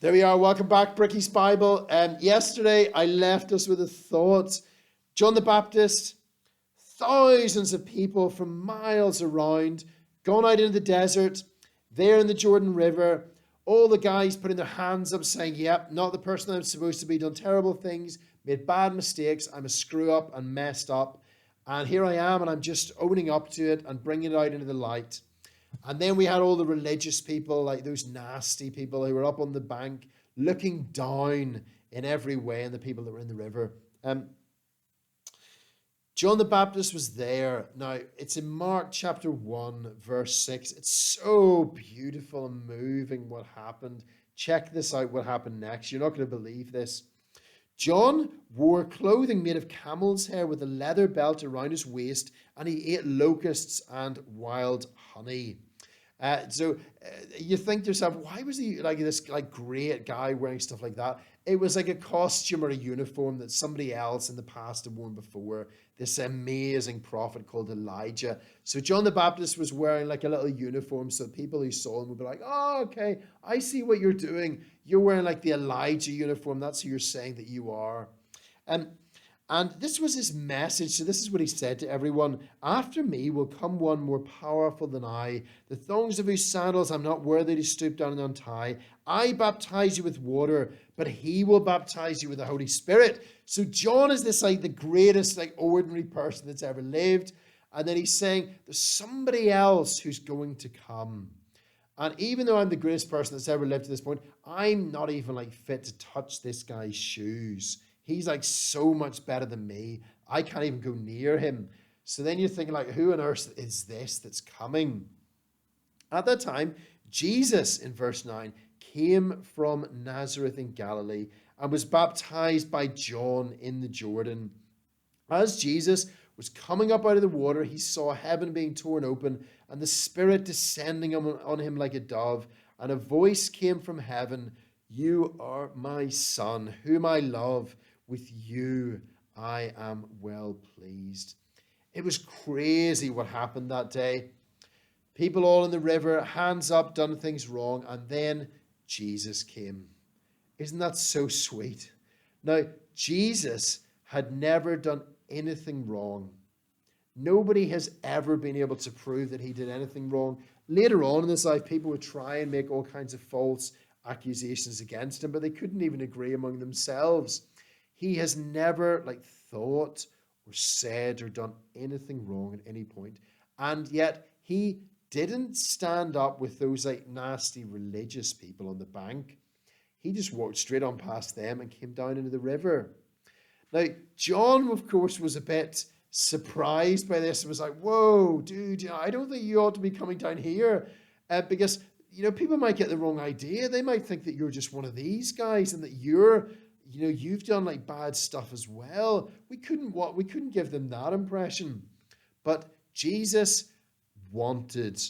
There we are. Welcome back, Bricky's Bible. Yesterday, I left us with a thought. John the Baptist, thousands of people from miles around, gone out into the desert, there in the Jordan River. All the guys putting their hands up saying, yep, not the person I'm supposed to be, done terrible things, made bad mistakes, I'm a screw up and messed up. And here I am, and I'm just owning up to it and bringing it out into the light. And then we had all the religious people, like those nasty people who were up on the bank, looking down in every way on the people that were in the river. John the Baptist was there. Now, it's in Mark chapter 1, verse 6. It's so beautiful and moving what happened. Check this out, what happened next. You're not going to believe this. John wore clothing made of camel's hair with a leather belt around his waist, and he ate locusts and wild honey. So you think to yourself, why was he like this great guy wearing stuff like that? It was like a costume or a uniform that somebody else in the past had worn before. This amazing prophet called Elijah. So John the Baptist was wearing like a little uniform, so people who saw him would be like, oh, okay, I see what you're doing. You're wearing like the Elijah uniform. That's who you're saying that you are. And this was his message. So this is what he said to everyone. After me will come one more powerful than I, the thongs of whose sandals I'm not worthy to stoop down and untie. I baptize you with water, but he will baptize you with the Holy Spirit. So John is this like the greatest like ordinary person that's ever lived. And then he's saying there's somebody else who's going to come. And even though I'm the greatest person that's ever lived to this point, I'm not even like fit to touch this guy's shoes. He's like so much better than me. I can't even go near him. So then you're thinking like, who on earth is this that's coming? At that time, Jesus, in verse 9, came from Nazareth in Galilee and was baptized by John in the Jordan. As Jesus was coming up out of the water, he saw heaven being torn open and the Spirit descending on him like a dove. And a voice came from heaven, "You are my Son, whom I love. With you I am well pleased." It was crazy what happened that day. People all in the river, hands up, done things wrong, and then Jesus came. Isn't that so sweet? Now, Jesus had never done anything wrong. Nobody has ever been able to prove that he did anything wrong. Later on in his life, people would try and make all kinds of false accusations against him, but they couldn't even agree among themselves. He has never thought or said or done anything wrong at any point. And yet he didn't stand up with those nasty religious people on the bank. He just walked straight on past them and came down into the river. Now, John, of course, was a bit surprised by this and was like, whoa, dude, I don't think you ought to be coming down here because, people might get the wrong idea. They might think that you're just one of these guys and that you've done bad stuff as well. We couldn't give them that impression. But Jesus wanted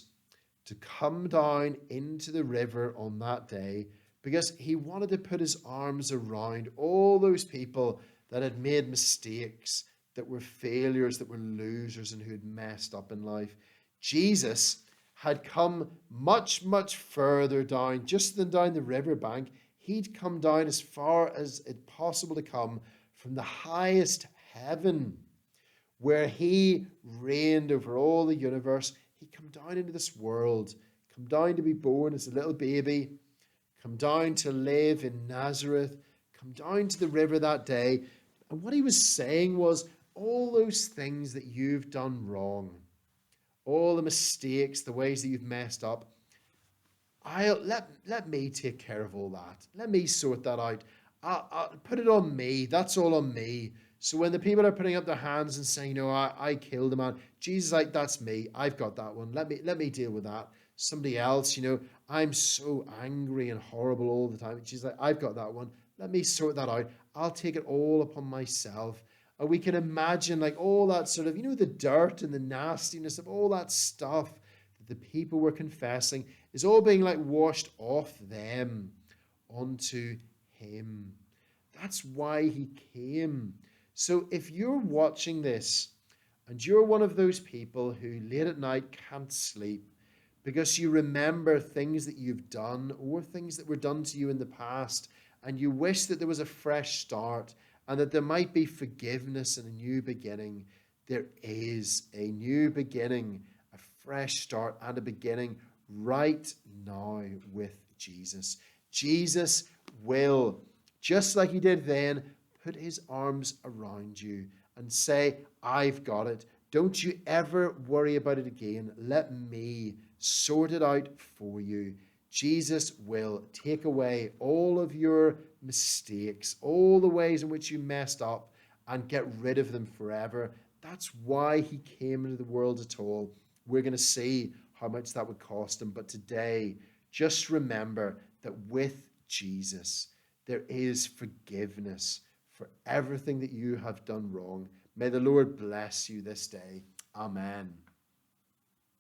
to come down into the river on that day because he wanted to put his arms around all those people that had made mistakes, that were failures, that were losers, and who had messed up in life. Jesus had come much, much further down, just than down the riverbank. He'd come down as far as it's possible to come from the highest heaven, where he reigned over all the universe. He'd come down into this world, come down to be born as a little baby, come down to live in Nazareth, come down to the river that day. And what he was saying was, all those things that you've done wrong, all the mistakes, the ways that you've messed up, let me take care of all that. Let me sort that out. I'll put it on me. That's all on me. So when the people are putting up their hands and saying, I killed a man, Jesus is like, that's me. I've got that one. Let me deal with that. Somebody else, I'm so angry and horrible all the time. Jesus is like, I've got that one. Let me sort that out. I'll take it all upon myself. And we can imagine all that sort of, the dirt and the nastiness of all that stuff that the people were confessing is all being washed off them onto him. That's why he came. So if you're watching this and you're one of those people who late at night can't sleep because you remember things that you've done or things that were done to you in the past, and you wish that there was a fresh start and that there might be forgiveness and a new beginning. There is a new beginning, a fresh start, and a beginning right now with Jesus. Jesus will, just like he did then, put his arms around you and say, I've got it. Don't you ever worry about it again. Let me sort it out for you. Jesus will take away all of your mistakes, all the ways in which you messed up, and get rid of them forever. That's why he came into the world at all. We're going to see how much that would cost him. But today, just remember that with Jesus, there is forgiveness for everything that you have done wrong. May the Lord bless you this day. Amen.